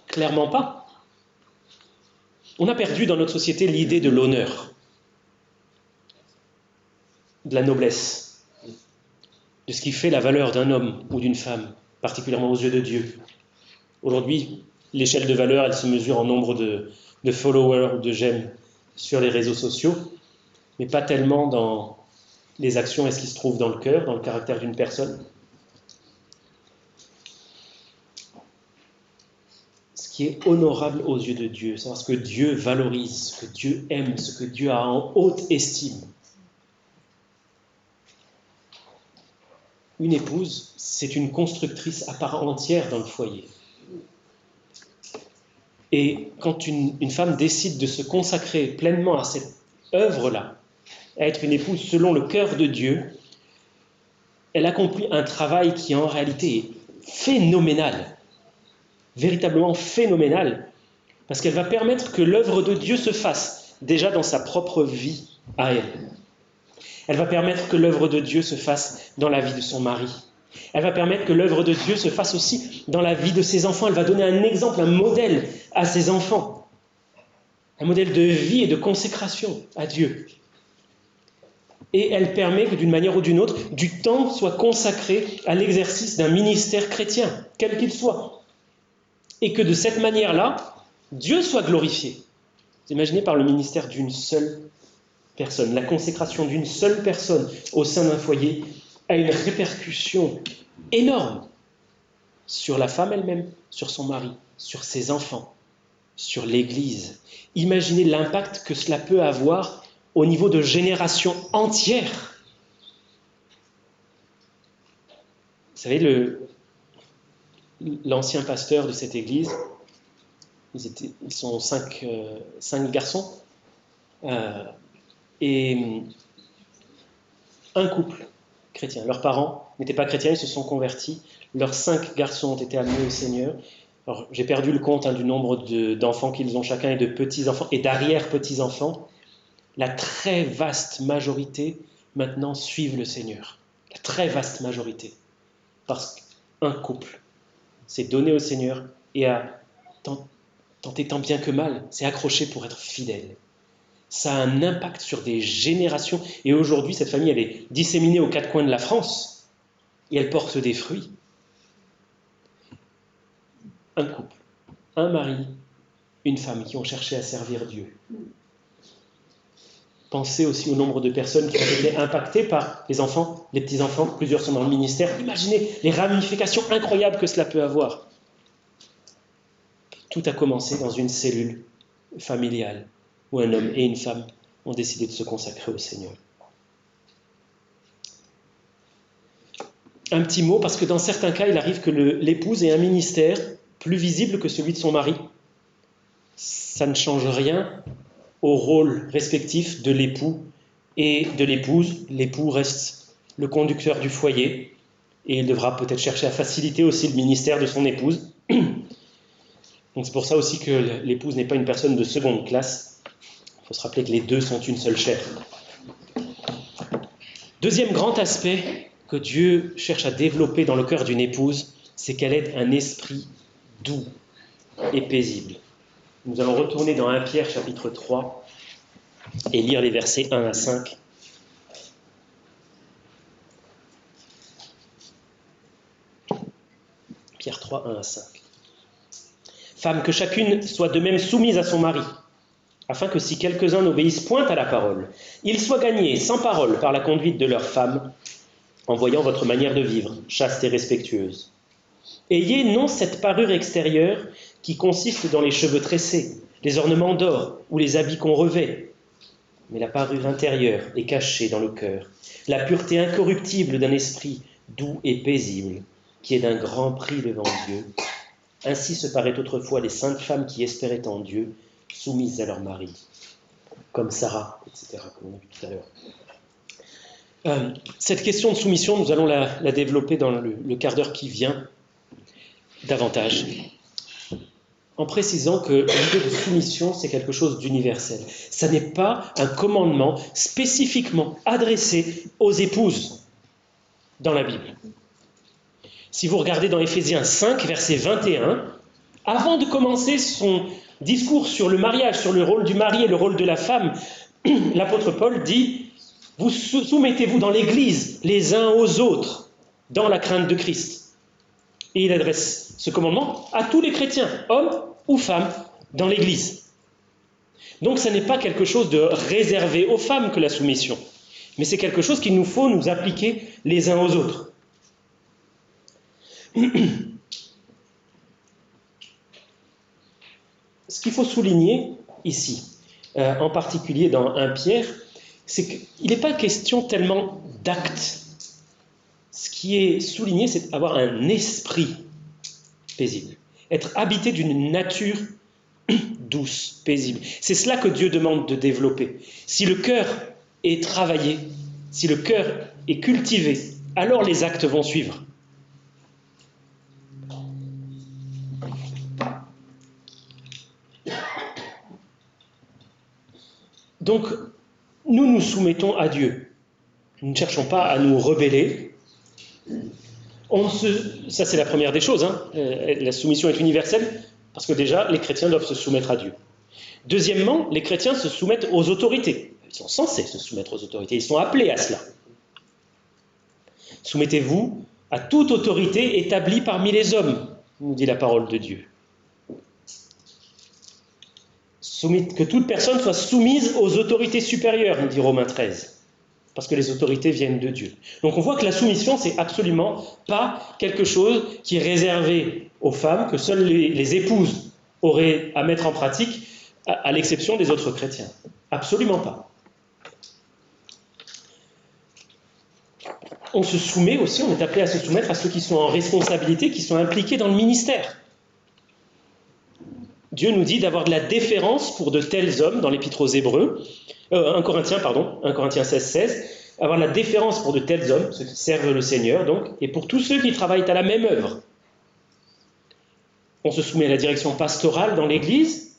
[SPEAKER 1] Clairement pas. On a perdu dans notre société l'idée de l'honneur. de la noblesse, de ce qui fait la valeur d'un homme ou d'une femme, particulièrement aux yeux de Dieu. Aujourd'hui, l'échelle de valeur, elle se mesure en nombre de followers ou de j'aime sur les réseaux sociaux, mais pas tellement dans les actions et ce qui se trouve dans le cœur, dans le caractère d'une personne. Ce qui est honorable aux yeux de Dieu, savoir ce que Dieu valorise, ce que Dieu aime, ce que Dieu a en haute estime. Une épouse, c'est une constructrice à part entière dans le foyer. Et quand une femme décide de se consacrer pleinement à cette œuvre-là, à être une épouse selon le cœur de Dieu, elle accomplit un travail qui en réalité est phénoménal, véritablement phénoménal, parce qu'elle va permettre que l'œuvre de Dieu se fasse déjà dans sa propre vie à elle. Elle va permettre que l'œuvre de Dieu se fasse dans la vie de son mari. Elle va permettre que l'œuvre de Dieu se fasse aussi dans la vie de ses enfants. Elle va donner un exemple, un modèle à ses enfants. Un modèle de vie et de consécration à Dieu. Et elle permet que d'une manière ou d'une autre, du temps soit consacré à l'exercice d'un ministère chrétien, quel qu'il soit. Et que de cette manière-là, Dieu soit glorifié. Vous imaginez par le ministère d'une seule personne, la consécration d'une seule personne au sein d'un foyer a une répercussion énorme sur la femme elle-même, sur son mari, sur ses enfants, sur l'Église. Imaginez l'impact que cela peut avoir au niveau de générations entières. Vous savez, l'ancien pasteur de cette église, ils sont cinq garçons, et un couple chrétien. Leurs parents n'étaient pas chrétiens, ils se sont convertis. Leurs 5 garçons ont été amenés au Seigneur. Alors, j'ai perdu le compte du nombre d'enfants qu'ils ont chacun et de petits-enfants et d'arrière-petits-enfants. La très vaste majorité, maintenant, suivent le Seigneur. La très vaste majorité. Parce qu'un couple s'est donné au Seigneur et a tenté tant bien que mal, s'est accroché pour être fidèle. Ça a un impact sur des générations. Et aujourd'hui, cette famille, elle est disséminée aux 4 coins de la France. Et elle porte des fruits. Un couple, un mari, une femme qui ont cherché à servir Dieu. Pensez aussi au nombre de personnes qui ont été impactées par les enfants, les petits-enfants. Plusieurs sont dans le ministère. Imaginez les ramifications incroyables que cela peut avoir. Tout a commencé dans une cellule familiale où un homme et une femme ont décidé de se consacrer au Seigneur. Un petit mot, parce que dans certains cas, il arrive que l'épouse ait un ministère plus visible que celui de son mari. Ça ne change rien au rôle respectif de l'époux et de l'épouse. L'époux reste le conducteur du foyer et il devra peut-être chercher à faciliter aussi le ministère de son épouse. Donc c'est pour ça aussi que l'épouse n'est pas une personne de seconde classe. Il faut se rappeler que les deux sont une seule chair. Deuxième grand aspect que Dieu cherche à développer dans le cœur d'une épouse, c'est qu'elle ait un esprit doux et paisible. Nous allons retourner dans 1 Pierre chapitre 3 et lire les versets 1 à 5. Pierre 3, 1 à 5. Femme, que chacune soit de même soumise à son mari, afin que si quelques-uns n'obéissent point à la parole, ils soient gagnés sans parole par la conduite de leur femme, en voyant votre manière de vivre, chaste et respectueuse. Ayez non cette parure extérieure qui consiste dans les cheveux tressés, les ornements d'or ou les habits qu'on revêt, mais la parure intérieure est cachée dans le cœur, la pureté incorruptible d'un esprit doux et paisible, qui est d'un grand prix devant Dieu. Ainsi se paraît autrefois les saintes femmes qui espéraient en Dieu, soumises à leur mari, comme Sarah, etc., comme on a vu tout à l'heure. Cette question de soumission, nous allons la développer dans le quart d'heure qui vient davantage, en précisant que l'idée de soumission, c'est quelque chose d'universel. Ça n'est pas un commandement spécifiquement adressé aux épouses dans la Bible. Si vous regardez dans Éphésiens 5, verset 21, avant de commencer son discours sur le mariage, sur le rôle du mari et le rôle de la femme, l'apôtre Paul dit « Vous soumettez-vous dans l'Église les uns aux autres dans la crainte de Christ. Et il adresse ce commandement à tous les chrétiens, hommes ou femmes, dans l'Église. Donc ce n'est pas quelque chose de réservé aux femmes que la soumission, mais c'est quelque chose qu'il nous faut nous appliquer les uns aux autres. Ce qu'il faut souligner ici, en particulier dans 1 Pierre, c'est qu'il n'est pas question tellement d'actes. Ce qui est souligné, c'est avoir un esprit paisible, être habité d'une nature douce, paisible. C'est cela que Dieu demande de développer. Si le cœur est travaillé, si le cœur est cultivé, alors les actes vont suivre. Donc, nous nous soumettons à Dieu. Nous ne cherchons pas à nous rebeller. Ça, c'est la première des choses. La soumission est universelle parce que déjà, les chrétiens doivent se soumettre à Dieu. Deuxièmement, les chrétiens se soumettent aux autorités. Ils sont censés se soumettre aux autorités. Ils sont appelés à cela. Soumettez-vous à toute autorité établie parmi les hommes, nous dit la parole de Dieu. Que toute personne soit soumise aux autorités supérieures, nous dit Romains 13, parce que les autorités viennent de Dieu. Donc on voit que la soumission, c'est absolument pas quelque chose qui est réservé aux femmes, que seules les épouses auraient à mettre en pratique, à l'exception des autres chrétiens. Absolument pas. On se soumet aussi, on est appelé à se soumettre à ceux qui sont en responsabilité, qui sont impliqués dans le ministère. Dieu nous dit d'avoir de la déférence pour de tels hommes, dans l'Épître aux Hébreux, 1 Corinthiens 16, 16, avoir de la déférence pour de tels hommes, ceux qui servent le Seigneur, donc, et pour tous ceux qui travaillent à la même œuvre. On se soumet à la direction pastorale dans l'Église,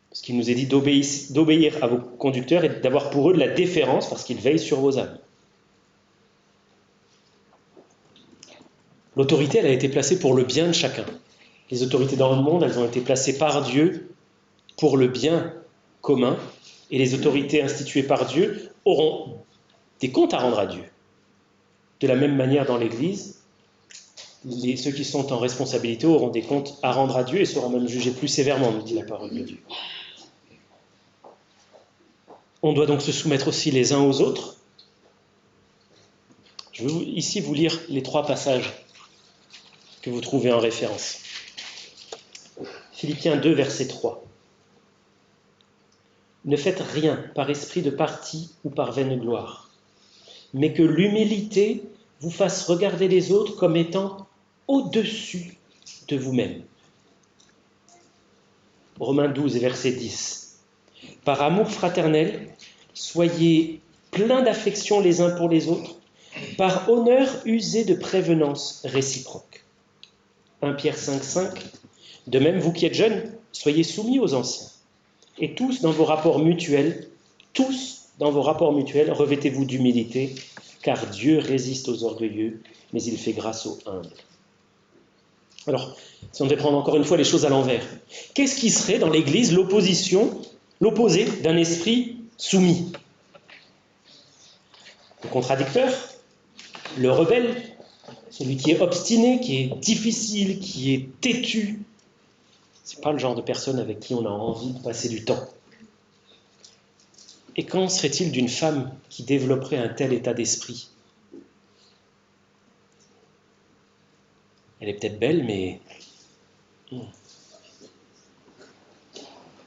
[SPEAKER 1] parce qu'il nous est dit d'obéir à vos conducteurs et d'avoir pour eux de la déférence, parce qu'ils veillent sur vos âmes. L'autorité, elle a été placée pour le bien de chacun. Les autorités dans le monde, elles ont été placées par Dieu pour le bien commun, et les autorités instituées par Dieu auront des comptes à rendre à Dieu. De la même manière, dans l'Église, ceux qui sont en responsabilité auront des comptes à rendre à Dieu et seront même jugés plus sévèrement, nous dit la parole de Dieu. On doit donc se soumettre aussi les uns aux autres. Je vais ici vous lire les 3 passages que vous trouvez en référence. Philippiens 2, verset 3. Ne faites rien par esprit de parti ou par vaine gloire, mais que l'humilité vous fasse regarder les autres comme étant au-dessus de vous-même. Romains 12, verset 10. Par amour fraternel, soyez pleins d'affection les uns pour les autres, par honneur usez de prévenance réciproque. 1 Pierre 5, 5. De même, vous qui êtes jeunes, soyez soumis aux anciens. Et tous dans vos rapports mutuels, revêtez-vous d'humilité, car Dieu résiste aux orgueilleux, mais il fait grâce aux humbles. Alors, si on devait prendre encore une fois les choses à l'envers, qu'est-ce qui serait dans l'Église l'opposé d'un esprit soumis? Le contradicteur, le rebelle, celui qui est obstiné, qui est difficile, qui est têtu. Ce n'est pas le genre de personne avec qui on a envie de passer du temps. Et qu'en serait-il d'une femme qui développerait un tel état d'esprit? Elle est peut-être belle, mais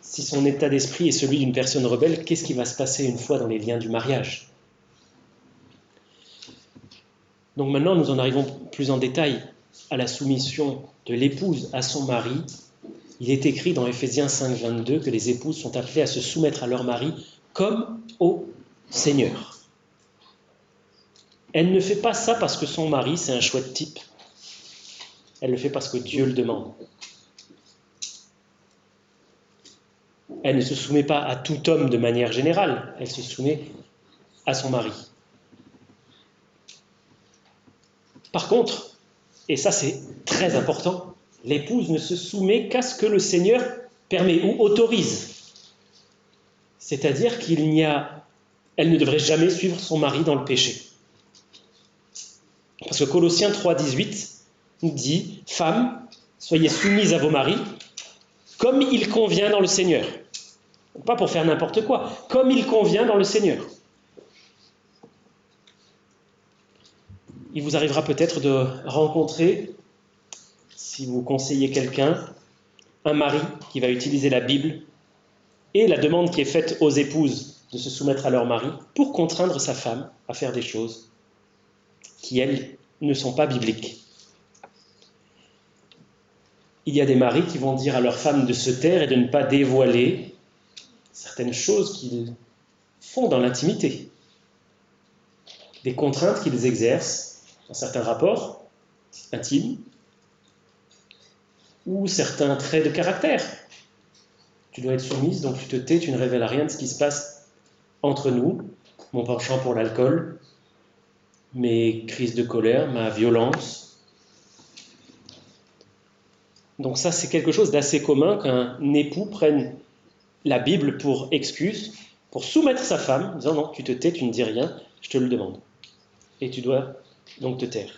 [SPEAKER 1] si son état d'esprit est celui d'une personne rebelle, qu'est-ce qui va se passer une fois dans les liens du mariage? Donc maintenant, nous en arrivons plus en détail à la soumission de l'épouse à son mari. Il est écrit dans Éphésiens 5, 22 que les épouses sont appelées à se soumettre à leur mari comme au Seigneur. Elle ne fait pas ça parce que son mari, c'est un chouette type. Elle le fait parce que Dieu le demande. Elle ne se soumet pas à tout homme de manière générale. Elle se soumet à son mari. Par contre, et ça c'est très important, l'épouse ne se soumet qu'à ce que le Seigneur permet ou autorise. C'est-à-dire qu'il n'y a elle ne devrait jamais suivre son mari dans le péché. Parce que Colossiens 3,18 nous dit « Femmes, soyez soumises à vos maris, comme il convient dans le Seigneur. » Pas pour faire n'importe quoi, comme il convient dans le Seigneur. Il vous arrivera peut-être de rencontrer, si vous conseillez quelqu'un, un mari qui va utiliser la Bible et la demande qui est faite aux épouses de se soumettre à leur mari pour contraindre sa femme à faire des choses qui, elles, ne sont pas bibliques. Il y a des maris qui vont dire à leur femme de se taire et de ne pas dévoiler certaines choses qu'ils font dans l'intimité, des contraintes qu'ils exercent dans certains rapports intimes ou certains traits de caractère. Tu dois être soumise, donc tu te tais, tu ne révèles rien de ce qui se passe entre nous, mon penchant pour l'alcool, mes crises de colère, ma violence. Donc ça, c'est quelque chose d'assez commun qu'un époux prenne la Bible pour excuse, pour soumettre sa femme, en disant non, tu te tais, tu ne dis rien, je te le demande. Et tu dois donc te taire.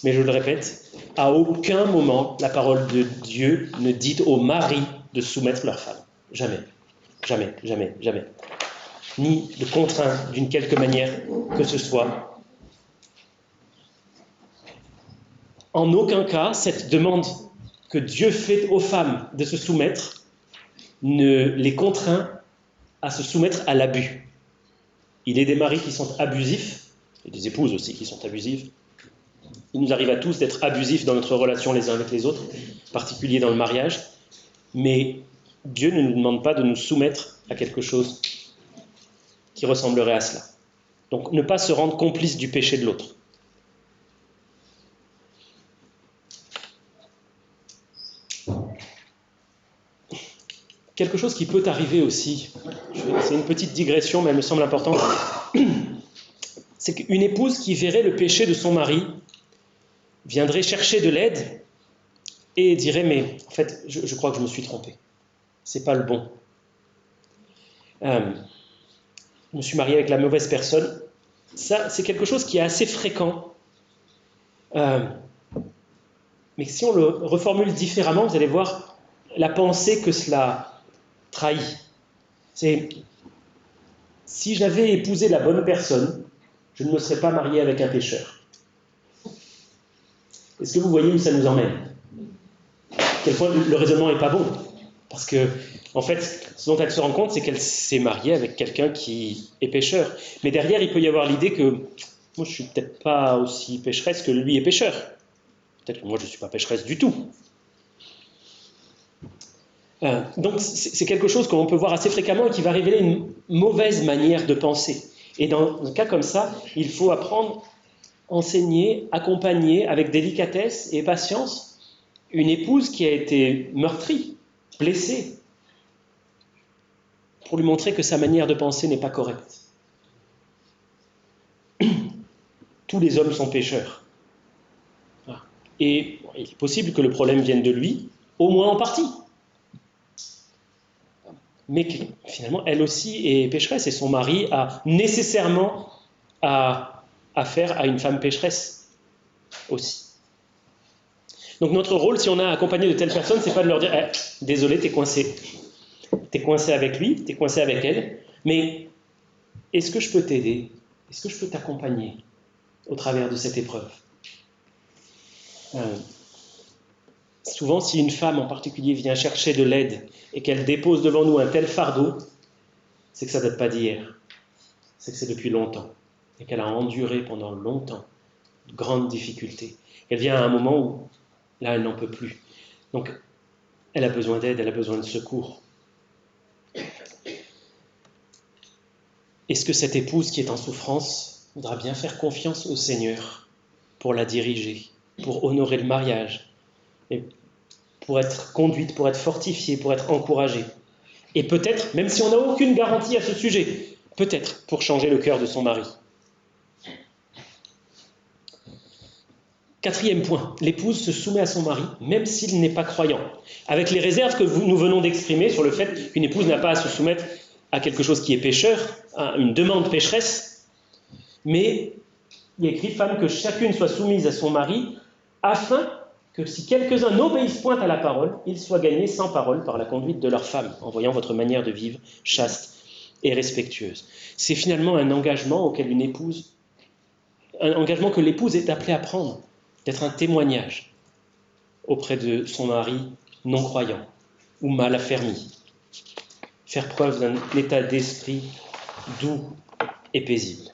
[SPEAKER 1] Mais je le répète, à aucun moment la parole de Dieu ne dit aux maris de soumettre leur femme. Jamais, jamais, jamais, jamais. Ni de contraindre d'une quelque manière que ce soit. En aucun cas, cette demande que Dieu fait aux femmes de se soumettre ne les contraint à se soumettre à l'abus. Il y a des maris qui sont abusifs, et des épouses aussi qui sont abusives. Il nous arrive à tous d'être abusifs dans notre relation les uns avec les autres, en particulier dans le mariage, mais Dieu ne nous demande pas de nous soumettre à quelque chose qui ressemblerait à cela. Donc ne pas se rendre complice du péché de l'autre. Quelque chose qui peut arriver aussi, c'est une petite digression mais elle me semble importante, c'est qu'une épouse qui verrait le péché de son mari viendrait chercher de l'aide et dirait mais en fait je crois que je me suis trompé, c'est pas le bon. Je me suis marié avec la mauvaise personne. Ça c'est quelque chose qui est assez fréquent. Mais si on le reformule différemment, vous allez voir la pensée que cela trahit. C'est si j'avais épousé la bonne personne, je ne me serais pas marié avec un pécheur. Est-ce que vous voyez où ça nous emmène? Quelquefois, le raisonnement n'est pas bon. Parce que, en fait, ce dont elle se rend compte, c'est qu'elle s'est mariée avec quelqu'un qui est pécheur. Mais derrière, il peut y avoir l'idée que moi, je ne suis peut-être pas aussi pécheresse que lui est pécheur. Peut-être que moi, je ne suis pas pécheresse du tout. Donc, c'est quelque chose qu'on peut voir assez fréquemment et qui va révéler une mauvaise manière de penser. Et dans un cas comme ça, il faut apprendre, enseigner, accompagner avec délicatesse et patience une épouse qui a été meurtrie, blessée, pour lui montrer que sa manière de penser n'est pas correcte. Tous les hommes sont pécheurs. Et il est possible que le problème vienne de lui, au moins en partie. Mais que, finalement, elle aussi est pécheresse et son mari a nécessairement affaire à une femme pécheresse aussi. Donc notre rôle, si on a accompagné de telles personnes, c'est pas de leur dire désolé, t'es coincé. T'es coincé avec lui, t'es coincé avec elle, mais est-ce que je peux t'aider? Est-ce que je peux t'accompagner au travers de cette épreuve? Souvent, si une femme en particulier vient chercher de l'aide et qu'elle dépose devant nous un tel fardeau, c'est que ça ne date pas d'hier, c'est que c'est depuis longtemps et qu'elle a enduré pendant longtemps de grandes difficultés. Elle vient à un moment où, là, elle n'en peut plus. Donc, elle a besoin d'aide, elle a besoin de secours. Est-ce que cette épouse qui est en souffrance voudra bien faire confiance au Seigneur pour la diriger, pour honorer le mariage, et pour être conduite, pour être fortifiée, pour être encouragée. Et peut-être, même si on n'a aucune garantie à ce sujet, peut-être pour changer le cœur de son mari. Quatrième point, l'épouse se soumet à son mari, même s'il n'est pas croyant. Avec les réserves que nous venons d'exprimer sur le fait qu'une épouse n'a pas à se soumettre à quelque chose qui est pécheur, à une demande pécheresse, mais il est écrit, femme, que chacune soit soumise à son mari, afin que si quelques-uns n'obéissent point à la parole, ils soient gagnés sans parole par la conduite de leur femme, en voyant votre manière de vivre chaste et respectueuse. C'est finalement un engagement auquel une épouse, un engagement que l'épouse est appelée à prendre, d'être un témoignage auprès de son mari non-croyant ou mal affermi. Faire preuve d'un état d'esprit doux et paisible.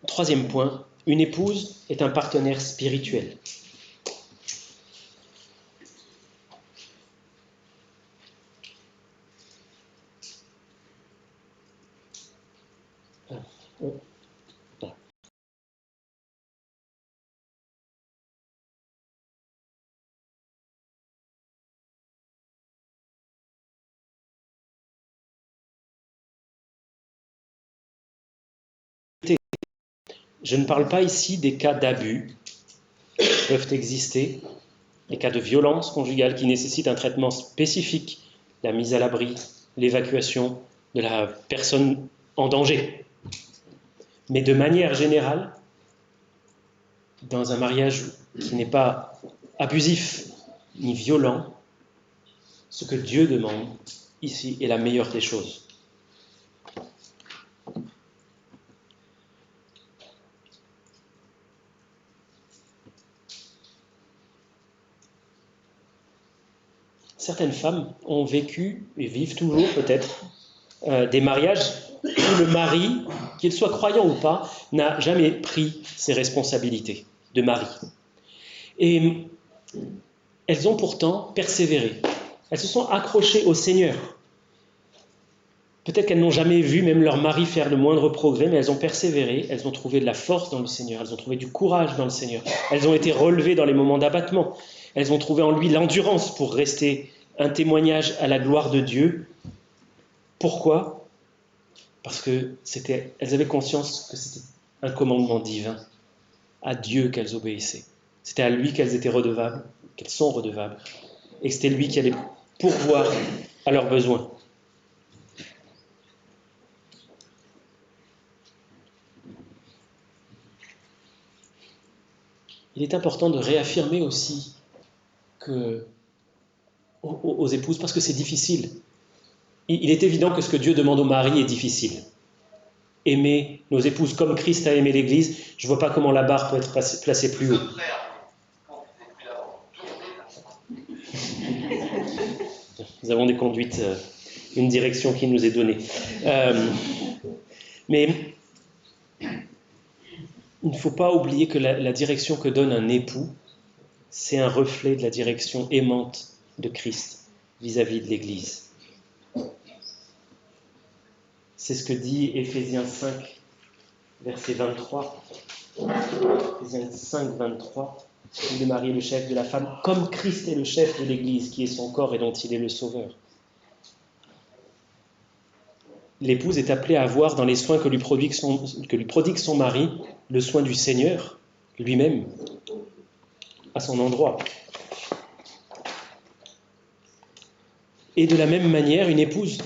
[SPEAKER 1] Troisième point, une épouse est un partenaire spirituel. Je ne parle pas ici des cas d'abus qui peuvent exister, des cas de violence conjugale qui nécessitent un traitement spécifique, la mise à l'abri, l'évacuation de la personne en danger. Mais de manière générale, dans un mariage qui n'est pas abusif ni violent, ce que Dieu demande ici est la meilleure des choses. Certaines femmes ont vécu et vivent toujours peut-être des mariages où le mari, qu'il soit croyant ou pas, n'a jamais pris ses responsabilités de mari. Et elles ont pourtant persévéré. Elles se sont accrochées au Seigneur. Peut-être qu'elles n'ont jamais vu même leur mari faire le moindre progrès, mais elles ont persévéré, elles ont trouvé de la force dans le Seigneur, elles ont trouvé du courage dans le Seigneur, elles ont été relevées dans les moments d'abattement, elles ont trouvé en lui l'endurance pour rester un témoignage à la gloire de Dieu. Pourquoi ? Parce qu'elles avaient conscience que c'était un commandement divin, à Dieu qu'elles obéissaient. C'était à lui qu'elles étaient redevables, qu'elles sont redevables, et c'était lui qui allait pourvoir à leurs besoins. Il est important de réaffirmer aussi aux épouses, parce que c'est difficile. Il est évident que ce que Dieu demande aux maris est difficile. Aimer nos épouses comme Christ a aimé l'Église, je ne vois pas comment la barre peut être placée plus haut. Nous avons des conduites, une direction qui nous est donnée. Mais il ne faut pas oublier que la direction que donne un époux, c'est un reflet de la direction aimante de Christ vis-à-vis de l'Église. C'est ce que dit Éphésiens 5, verset 23. Éphésiens 5, 23. Le mari est le chef de la femme, comme Christ est le chef de l'Église, qui est son corps et dont il est le sauveur. L'épouse est appelée à avoir dans les soins que lui prodigue son mari, le soin du Seigneur lui-même, à son endroit. Et de la même manière, une épouse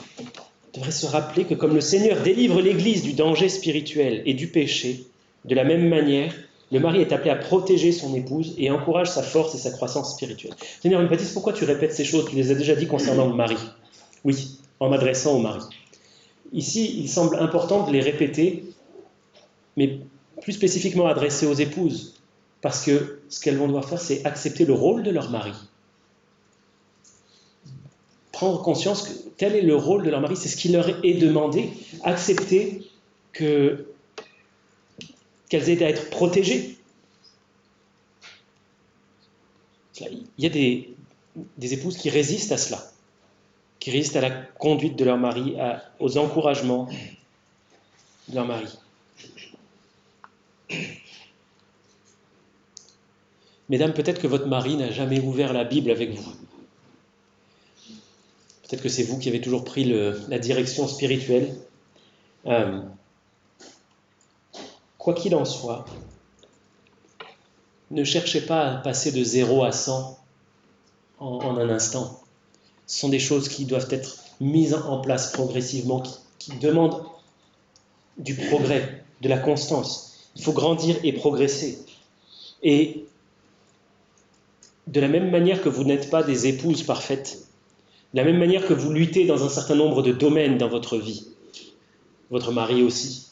[SPEAKER 1] devrait se rappeler que comme le Seigneur délivre l'Église du danger spirituel et du péché, de la même manière, le mari est appelé à protéger son épouse et encourage sa force et sa croissance spirituelle. Seigneur Baptiste, pourquoi tu répètes ces choses? Tu les as déjà dit concernant le mari. Oui, en m'adressant au mari. Ici, il semble important de les répéter, mais plus spécifiquement adressées aux épouses, parce que ce qu'elles vont devoir faire, c'est accepter le rôle de leur mari. Prendre conscience que tel est le rôle de leur mari, c'est ce qui leur est demandé, accepter qu'elles aient à être protégées. Il y a des épouses qui résistent à cela, qui résistent à la conduite de leur mari, aux encouragements de leur mari. Mesdames, peut-être que votre mari n'a jamais ouvert la Bible avec vous. Peut-être que c'est vous qui avez toujours pris la direction spirituelle. Quoi qu'il en soit, ne cherchez pas à passer de 0 à 100 en un instant. Ce sont des choses qui doivent être mises en place progressivement, qui demandent du progrès, de la constance. Il faut grandir et progresser. Et de la même manière que vous n'êtes pas des épouses parfaites, de la même manière que vous luttez dans un certain nombre de domaines dans votre vie, votre mari aussi,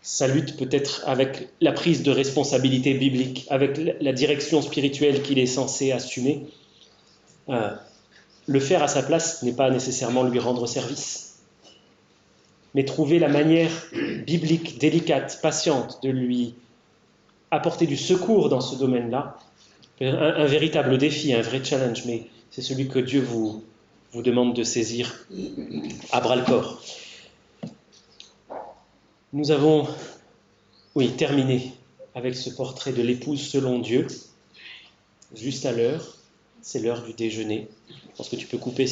[SPEAKER 1] sa lutte peut-être avec la prise de responsabilité biblique, avec la direction spirituelle qu'il est censé assumer, le faire à sa place n'est pas nécessairement lui rendre service, mais trouver la manière biblique, délicate, patiente de lui apporter du secours dans ce domaine-là, un véritable défi, un vrai challenge, mais c'est celui que Dieu vous demande de saisir à bras-le-corps. Nous avons, terminé avec ce portrait de l'épouse selon Dieu, juste à l'heure, c'est l'heure du déjeuner. Je pense que tu peux couper.